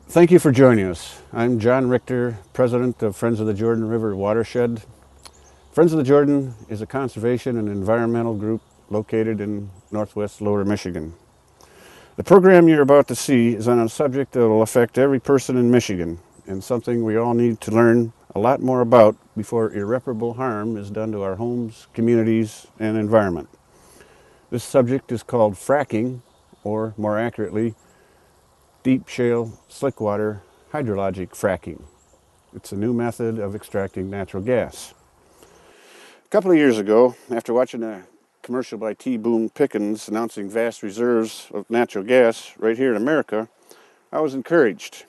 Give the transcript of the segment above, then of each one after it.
Thank you for joining us. I'm John Richter, President of Friends of the Jordan River Watershed. Friends of the Jordan is a conservation and environmental group located in northwest Lower Michigan. The program you're about to see is on a subject that will affect every person in Michigan and something we all need to learn a lot more about before irreparable harm is done to our homes, communities, and environment. This subject is called fracking, or more accurately, deep shale slickwater hydrologic fracking. It's a new method of extracting natural gas. A couple of years ago, after watching a commercial by T. Boone Pickens announcing vast reserves of natural gas right here in America, I was encouraged.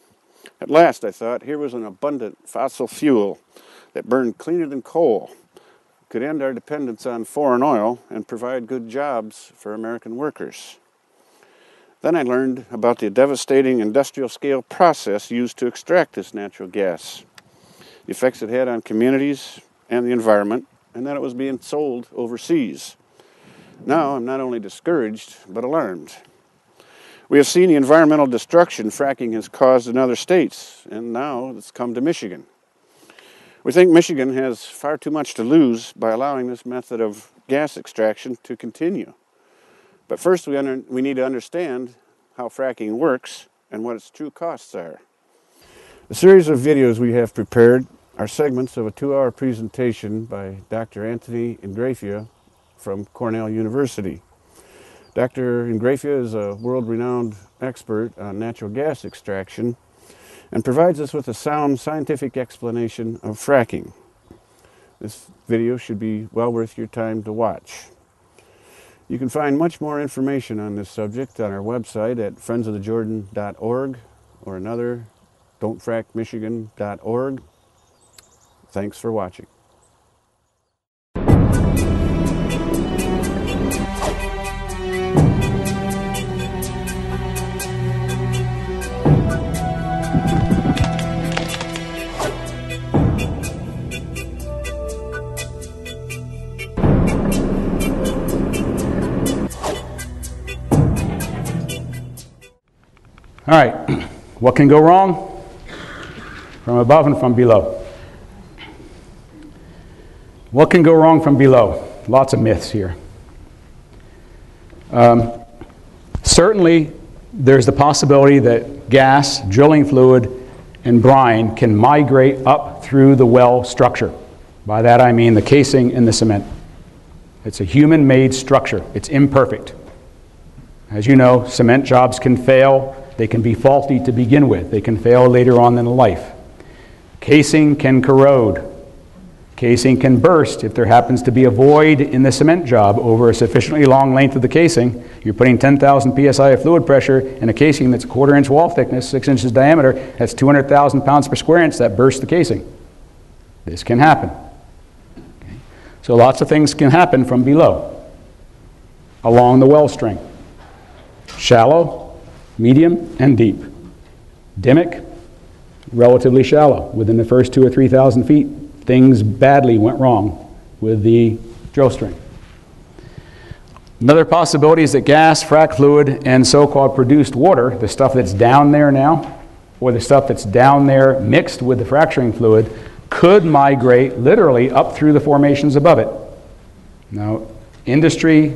At last, I thought, here was an abundant fossil fuel that burned cleaner than coal, could end our dependence on foreign oil, and provide good jobs for American workers. Then I learned about the devastating industrial-scale process used to extract this natural gas, the effects it had on communities and the environment, and that it was being sold overseas. Now I'm not only discouraged, but alarmed. We have seen the environmental destruction fracking has caused in other states, and now it's come to Michigan. We think Michigan has far too much to lose by allowing this method of gas extraction to continue. But first we need to understand how fracking works and what its true costs are. The series of videos we have prepared are segments of a 2-hour presentation by Dr. Anthony Ingraffea from Cornell University. Dr. Ingraffea is a world-renowned expert on natural gas extraction and provides us with a sound scientific explanation of fracking. This video should be well worth your time to watch. You can find much more information on this subject on our website at friendsofthejordan.org or another, don'tfrackmichigan.org. Thanks for watching. All right, what can go wrong? From above and from below. What can go wrong from below? Lots of myths here. Certainly, there's the possibility that gas, drilling fluid, and brine can migrate up through the well structure. By that I mean the casing in the cement. It's a human-made structure. It's imperfect. As you know, cement jobs can fail. They can be faulty to begin with. They can fail later on in life. Casing can corrode. Casing can burst if there happens to be a void in the cement job over a sufficiently long length of the casing. You're putting 10,000 psi of fluid pressure in a casing that's a 1/4 inch wall thickness, 6 inches diameter. That's 200,000 pounds per square inch. That bursts the casing. This can happen. Okay. So lots of things can happen from below along the well string. Shallow, medium, and deep. Dimick, relatively shallow. Within the first 2,000 or 3,000 feet, things badly went wrong with the drill string. Another possibility is that gas, frac fluid, and so-called produced water, the stuff that's down there now, or the stuff that's down there mixed with the fracturing fluid, could migrate literally up through the formations above it. Now, industry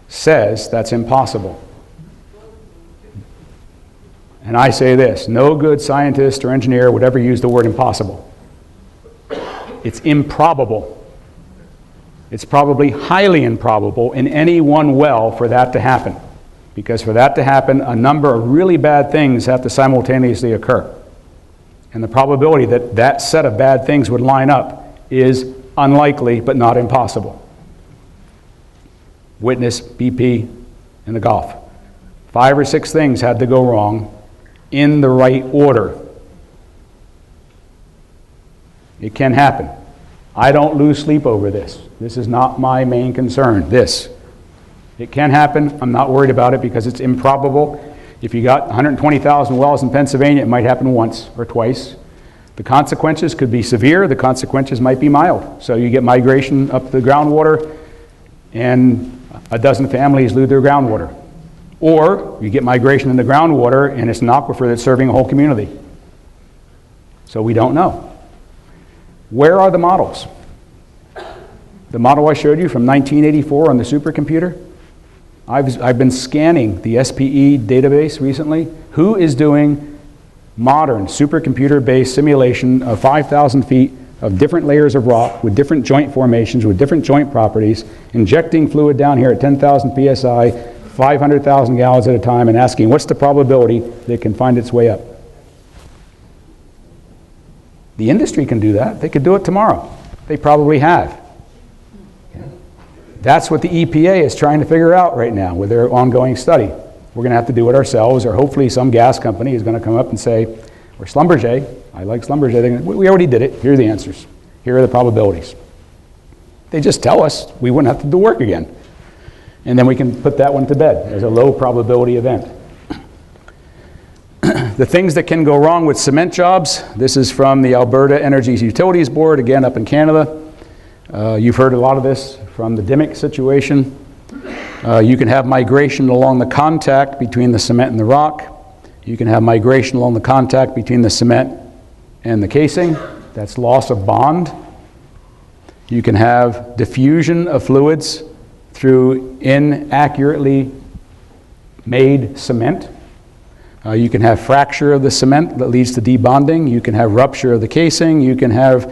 says that's impossible. And I say this, no good scientist or engineer would ever use the word impossible. It's improbable. It's probably highly improbable in any one well for that to happen. Because for that to happen, a number of really bad things have to simultaneously occur. And the probability that that set of bad things would line up is unlikely, but not impossible. Witness BP in the Gulf. 5 or 6 things had to go wrong in the right order. It can happen. I don't lose sleep over this. This is not my main concern, this. It can happen. I'm not worried about it because it's improbable. If you got 120,000 wells in Pennsylvania, it might happen once or twice. The consequences could be severe. The consequences might be mild. So you get migration up the groundwater and a dozen families lose their groundwater. Or you get migration in the groundwater and it's an aquifer that's serving a whole community. So we don't know. Where are the models? The model I showed you from 1984 on the supercomputer, I've been scanning the SPE database recently. Who is doing modern supercomputer-based simulation of 5,000 feet of different layers of rock with different joint formations, with different joint properties, injecting fluid down here at 10,000 psi, 500,000 gallons at a time, and asking what's the probability that it can find its way up? The industry can do that. They could do it tomorrow. They probably have. That's what the EPA is trying to figure out right now with their ongoing study. We're going to have to do it ourselves, or hopefully some gas company is going to come up and say, or Schlumberger, I like Schlumberger, we already did it, here are the answers, here are the probabilities. They just tell us, we wouldn't have to do work again. And then we can put that one to bed as a low probability event. The things that can go wrong with cement jobs, this is from the Alberta Energy Utilities Board, again up in Canada. You've heard a lot of this from the Dimick situation. You can have migration along the contact between the cement and the rock. You can have migration along the contact between the cement and the casing. That's loss of bond. You can have diffusion of fluids through inaccurately made cement. You can have fracture of the cement that leads to debonding. You can have rupture of the casing. You can have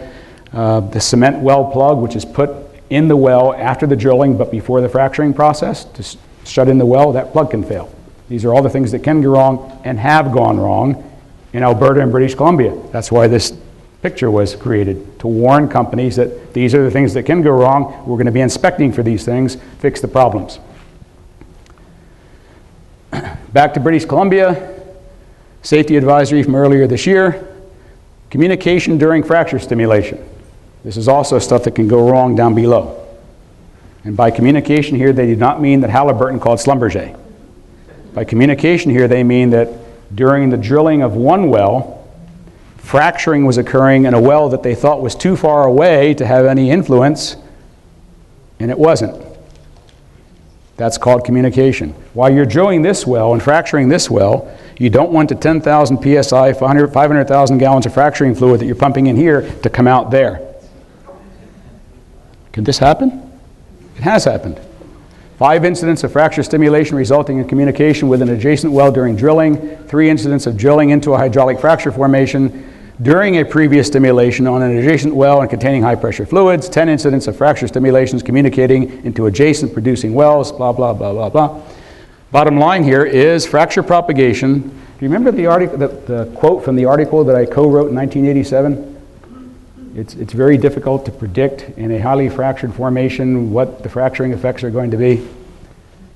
the cement well plug, which is put in the well after the drilling but before the fracturing process to shut in the well. That plug can fail. These are all the things that can go wrong and have gone wrong in Alberta and British Columbia. That's why this picture was created, to warn companies that these are the things that can go wrong. We're going to be inspecting for these things, fix the problems. Back to British Columbia, safety advisory from earlier this year, communication during fracture stimulation. This is also stuff that can go wrong down below. And by communication here, they did not mean that Halliburton called Schlumberger. By communication here, they mean that during the drilling of one well, fracturing was occurring in a well that they thought was too far away to have any influence, and it wasn't. That's called communication. While you're drilling this well and fracturing this well, you don't want the 10,000 psi, 500,000 gallons of fracturing fluid that you're pumping in here to come out there. Could this happen? It has happened. 5 incidents of fracture stimulation resulting in communication with an adjacent well during drilling, 3 incidents of drilling into a hydraulic fracture formation during a previous stimulation on an adjacent well and containing high pressure fluids, 10 incidents of fracture stimulations communicating into adjacent producing wells, blah, blah, blah, blah, blah. Bottom line here is fracture propagation. Do you remember the article, the quote from the article that I co-wrote in 1987? It's very difficult to predict in a highly fractured formation what the fracturing effects are going to be.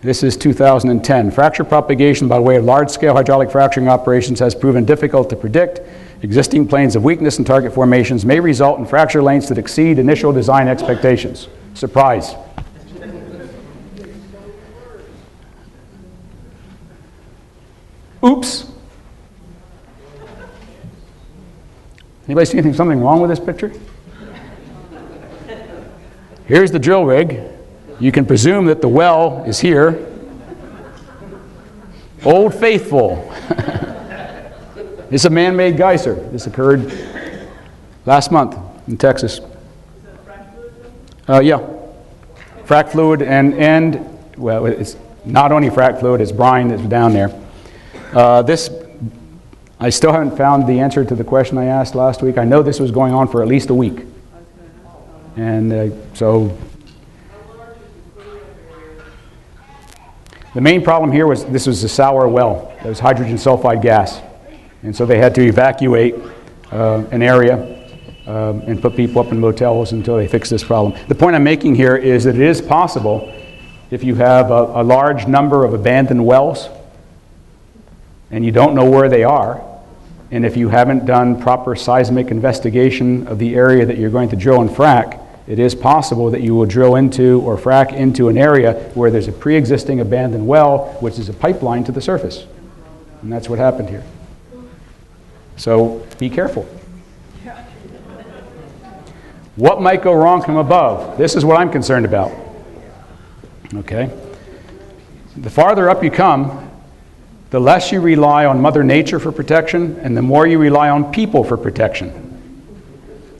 This is 2010. Fracture propagation by way of large-scale hydraulic fracturing operations has proven difficult to predict. Existing planes of weakness in target formations may result in fracture lengths that exceed initial design expectations. Surprise. Oops. Anybody see something wrong with this picture? Here's the drill rig. You can presume that the well is here. Old Faithful. It's a man-made geyser. This occurred last month in Texas. Yeah. Frac fluid and well, it's not only frac fluid, it's brine that's down there. I still haven't found the answer to the question I asked last week. I know this was going on for at least a week. And so the main problem here was this was a sour well. There was hydrogen sulfide gas. And so they had to evacuate an area and put people up in motels until they fixed this problem. The point I'm making here is that it is possible, if you have a large number of abandoned wells and you don't know where they are, and if you haven't done proper seismic investigation of the area that you're going to drill and frack, it is possible that you will drill into or frack into an area where there's a pre-existing abandoned well, which is a pipeline to the surface. And that's what happened here. So be careful. What might go wrong from above? This is what I'm concerned about. Okay? The farther up you come, the less you rely on Mother Nature for protection, and the more you rely on people for protection.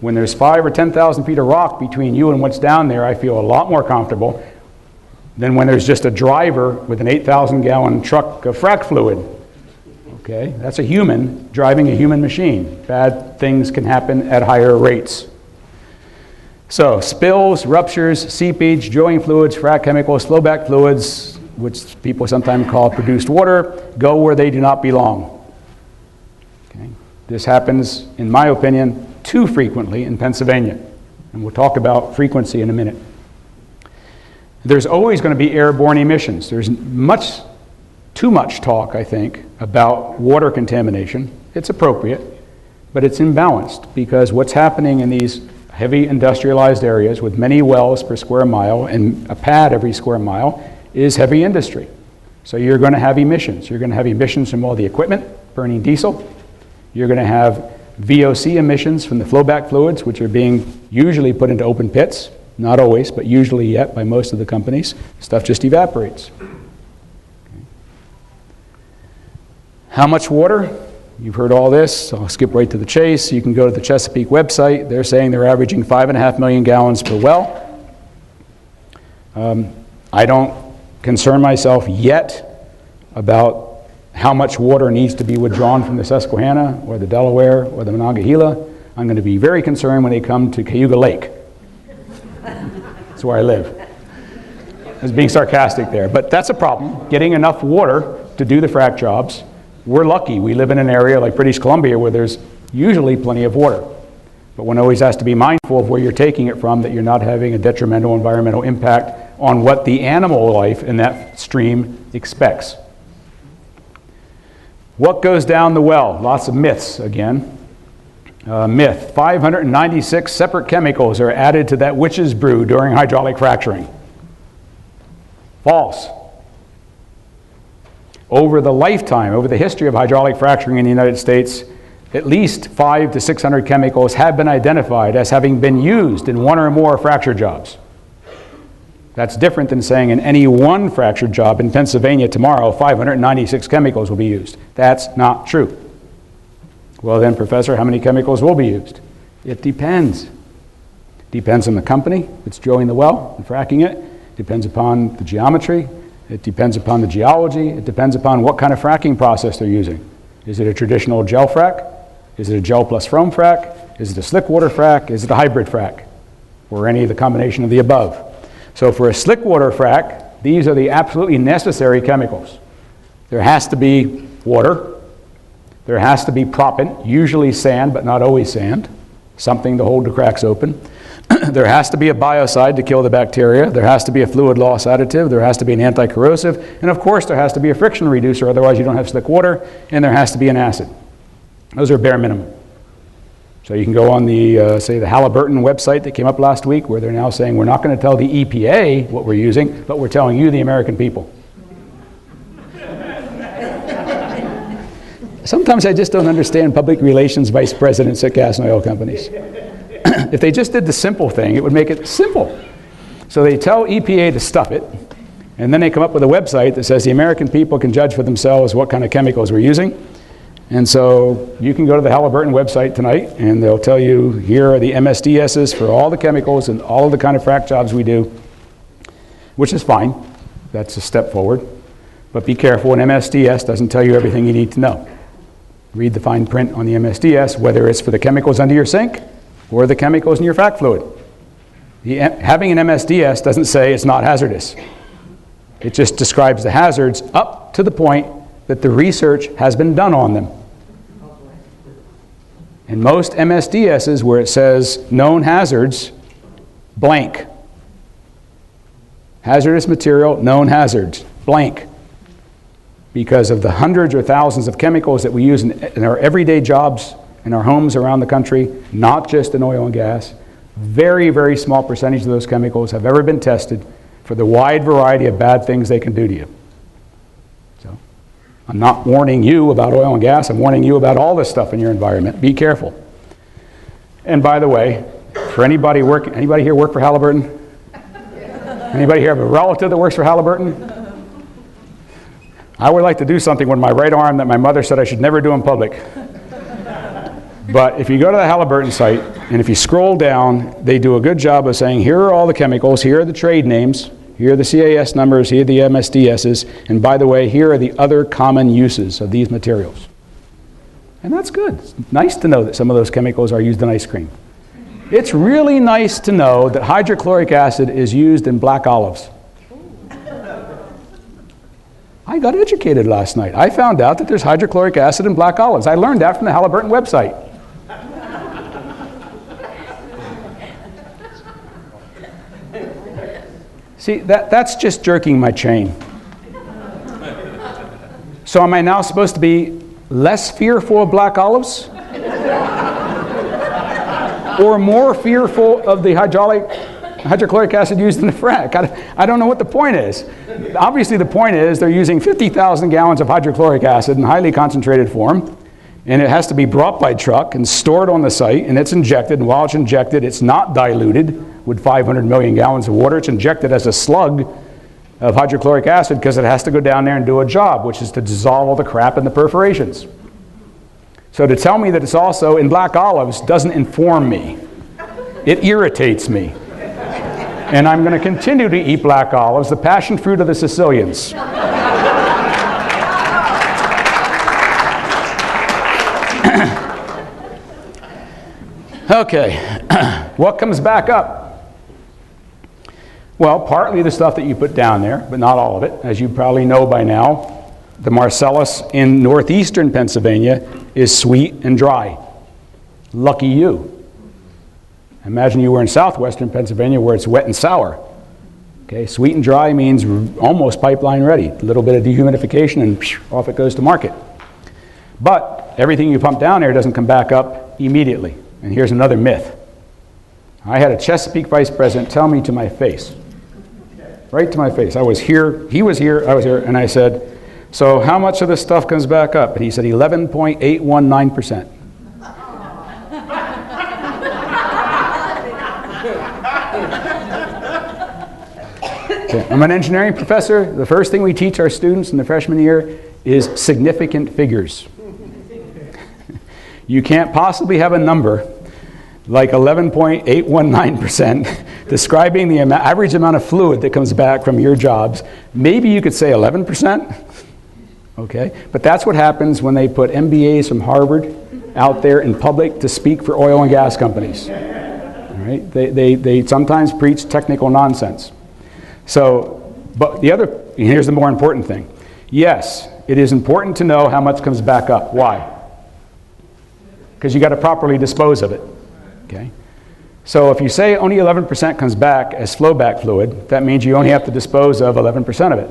When there's 5,000 or 10,000 feet of rock between you and what's down there, I feel a lot more comfortable than when there's just a driver with an 8,000-gallon truck of frac fluid. Okay, that's a human driving a human machine. Bad things can happen at higher rates. So spills, ruptures, seepage, drilling fluids, frac chemicals, flowback fluids, which people sometimes call produced water, go where they do not belong. Okay. This happens, in my opinion, too frequently in Pennsylvania. And we'll talk about frequency in a minute. There's always going to be airborne emissions. There's too much talk, I think, about water contamination. It's appropriate, but it's imbalanced because what's happening in these heavy industrialized areas with many wells per square mile and a pad every square mile is heavy industry. So you're going to have emissions. You're going to have emissions from all the equipment burning diesel. You're going to have VOC emissions from the flowback fluids, which are being usually put into open pits. Not always, but usually yet by most of the companies. Stuff just evaporates. How much water? You've heard all this. I'll skip right to the chase. You can go to the Chesapeake website. They're saying they're averaging 5.5 million gallons per well. I don't concern myself yet about how much water needs to be withdrawn from the Susquehanna or the Delaware or the Monongahela. I'm going to be very concerned when they come to Cayuga Lake. That's where I live. I was being sarcastic there, but that's a problem, getting enough water to do the frac jobs. We're lucky. We live in an area like British Columbia where there's usually plenty of water. But one always has to be mindful of where you're taking it from, that you're not having a detrimental environmental impact on what the animal life in that stream expects. What goes down the well? Lots of myths again. Myth, 596 separate chemicals are added to that witch's brew during hydraulic fracturing. False. Over the lifetime, over the history of hydraulic fracturing in the United States, at least 500 to 600 chemicals have been identified as having been used in one or more fracture jobs. That's different than saying in any one fracture job in Pennsylvania tomorrow, 596 chemicals will be used. That's not true. Well then, Professor, how many chemicals will be used? It depends. Depends on the company that's drilling the well and fracking it. Depends upon the geometry. It depends upon the geology. It depends upon what kind of fracking process they're using. Is it a traditional gel frac? Is it a gel plus foam frac? Is it a slick water frac? Is it a hybrid frac? Or any of the combination of the above? So for a slick water frac, these are the absolutely necessary chemicals. There has to be water. There has to be proppant, usually sand, but not always sand, something to hold the cracks open. There has to be a biocide to kill the bacteria. There has to be a fluid loss additive. There has to be an anti-corrosive. And of course, there has to be a friction reducer, otherwise you don't have slick water. And there has to be an acid. Those are bare minimum. So you can go on the, say, the Halliburton website that came up last week, where they're now saying we're not going to tell the EPA what we're using, but we're telling you, the American people. Sometimes I just don't understand public relations vice presidents at gas and oil companies. If they just did the simple thing, it would make it simple. So they tell EPA to stuff it, and then they come up with a website that says the American people can judge for themselves what kind of chemicals we're using. And so you can go to the Halliburton website tonight, and they'll tell you, here are the MSDSs for all the chemicals and all of the kind of frac jobs we do, which is fine. That's a step forward. But be careful, an MSDS doesn't tell you everything you need to know. Read the fine print on the MSDS, whether it's for the chemicals under your sink or the chemicals in your frac fluid. Having an MSDS doesn't say it's not hazardous. It just describes the hazards up to the point that the research has been done on them. In most MSDSs where it says known hazards, blank. Hazardous material, known hazards, blank. Because of the hundreds or thousands of chemicals that we use in our everyday jobs, in our homes around the country, not just in oil and gas, very, very small percentage of those chemicals have ever been tested for the wide variety of bad things they can do to you. So, I'm not warning you about oil and gas, I'm warning you about all this stuff in your environment. Be careful. And by the way, for anybody here work for Halliburton? Anybody here have a relative that works for Halliburton? I would like to do something with my right arm that my mother said I should never do in public. But if you go to the Halliburton site, and if you scroll down, they do a good job of saying, here are all the chemicals, here are the trade names, here are the CAS numbers, here are the MSDSs, and by the way, here are the other common uses of these materials. And that's good. It's nice to know that some of those chemicals are used in ice cream. It's really nice to know that hydrochloric acid is used in black olives. I got educated last night. I found out that there's hydrochloric acid in black olives. I learned that from the Halliburton website. See, that's just jerking my chain. So am I now supposed to be less fearful of black olives? Or more fearful of the hydrochloric acid used in the frac? I don't know what the point is. Obviously the point is they're using 50,000 gallons of hydrochloric acid in highly concentrated form, and it has to be brought by truck and stored on the site, and it's injected, and while it's injected, it's not diluted with 500 million gallons of water. It's injected as a slug of hydrochloric acid because it has to go down there and do a job, which is to dissolve all the crap in the perforations. So to tell me that it's also in black olives doesn't inform me. It irritates me. And I'm going to continue to eat black olives, the passion fruit of the Sicilians. Okay, what comes back up? Well, partly the stuff that you put down there, but not all of it. As you probably know by now, the Marcellus in northeastern Pennsylvania is sweet and dry. Lucky you. Imagine you were in southwestern Pennsylvania where it's wet and sour. Okay, sweet and dry means almost pipeline ready. A little bit of dehumidification and off it goes to market. But everything you pump down there doesn't come back up immediately. And here's another myth. I had a Chesapeake vice president tell me to my face, right to my face. I was here, he was here, I was here, and I said, so how much of this stuff comes back up? And he said 11.819%. Okay. I'm an engineering professor. The first thing we teach our students in the freshman year is significant figures. You can't possibly have a number like 11.819% describing the average amount of fluid that comes back from your jobs. Maybe you could say 11%, okay? But that's what happens when they put MBAs from Harvard out there in public to speak for oil and gas companies. All right? They sometimes preach technical nonsense. So, but here's the more important thing. Yes, it is important to know how much comes back up. Why? Because you got to properly dispose of it. Okay? So if you say only 11% comes back as flowback fluid, that means you only have to dispose of 11% of it.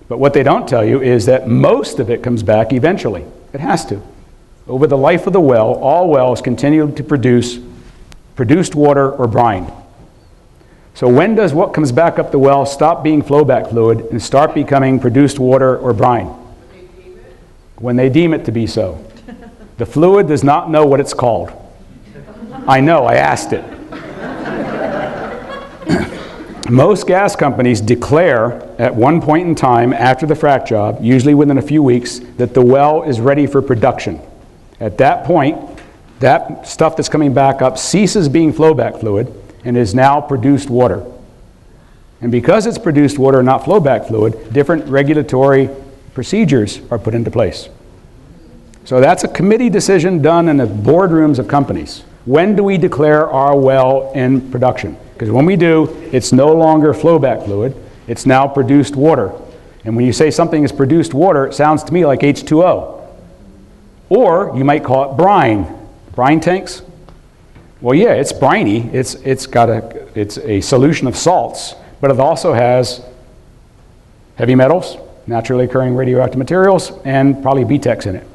But what they don't tell you is that most of it comes back eventually. It has to. Over the life of the well, all wells continue to produce produced water or brine. So when does what comes back up the well stop being flowback fluid and start becoming produced water or brine? When they deem it to be so. The fluid does not know what it's called. I know, I asked it. Most gas companies declare at one point in time after the frac job, usually within a few weeks, that the well is ready for production. At that point, that stuff that's coming back up ceases being flowback fluid and is now produced water. And because it's produced water, not flowback fluid, different regulatory procedures are put into place. So that's a committee decision done in the boardrooms of companies. When do we declare our well in production? Because when we do, it's no longer flowback fluid, it's now produced water. And when you say something is produced water, it sounds to me like H2O. Or you might call it brine. Brine tanks? Well, yeah, it's briny. It's a solution of salts, but it also has heavy metals, naturally occurring radioactive materials, and probably BTEX in it.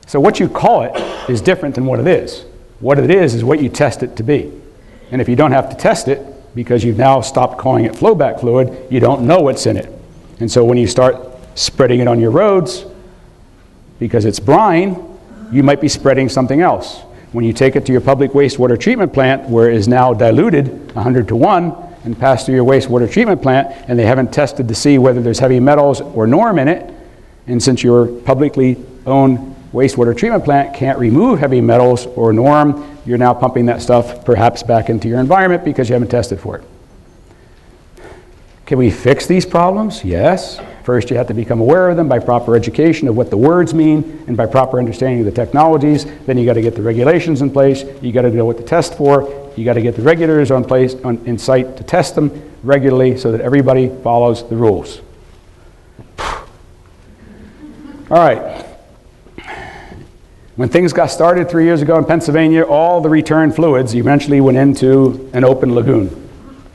So what you call it is different than what it is. What it is what you test it to be. And if you don't have to test it, because you've now stopped calling it flowback fluid, you don't know what's in it. And so when you start spreading it on your roads, because it's brine, you might be spreading something else. When you take it to your public wastewater treatment plant, where it is now diluted 100 to 1, and pass through your wastewater treatment plant, and they haven't tested to see whether there's heavy metals or norm in it, and since your publicly owned wastewater treatment plant can't remove heavy metals or norm, you're now pumping that stuff perhaps back into your environment because you haven't tested for it. Can we fix these problems? Yes. First, you have to become aware of them by proper education of what the words mean and by proper understanding of the technologies. Then you got to get the regulations in place. You got to know what to test for. You got to get the regulators in site to test them regularly so that everybody follows the rules. All right. When things got started 3 years ago in Pennsylvania, all the return fluids eventually went into an open lagoon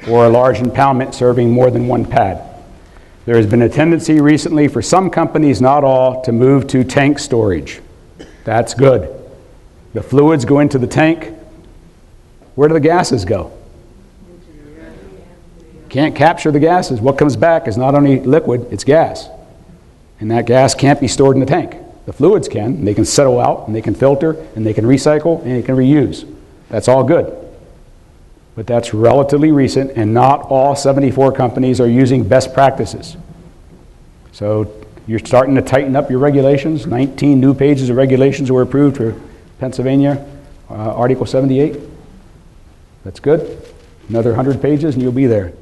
or a large impoundment serving more than one pad. There has been a tendency recently for some companies, not all, to move to tank storage. That's good. The fluids go into the tank. Where do the gases go? Can't capture the gases. What comes back is not only liquid, it's gas. And that gas can't be stored in the tank. The fluids can, and they can settle out, and they can filter, and they can recycle, and they can reuse. That's all good. But that's relatively recent, and not all 74 companies are using best practices. So you're starting to tighten up your regulations. 19 new pages of regulations were approved for Pennsylvania, Article 78. That's good. Another 100 pages, and you'll be there.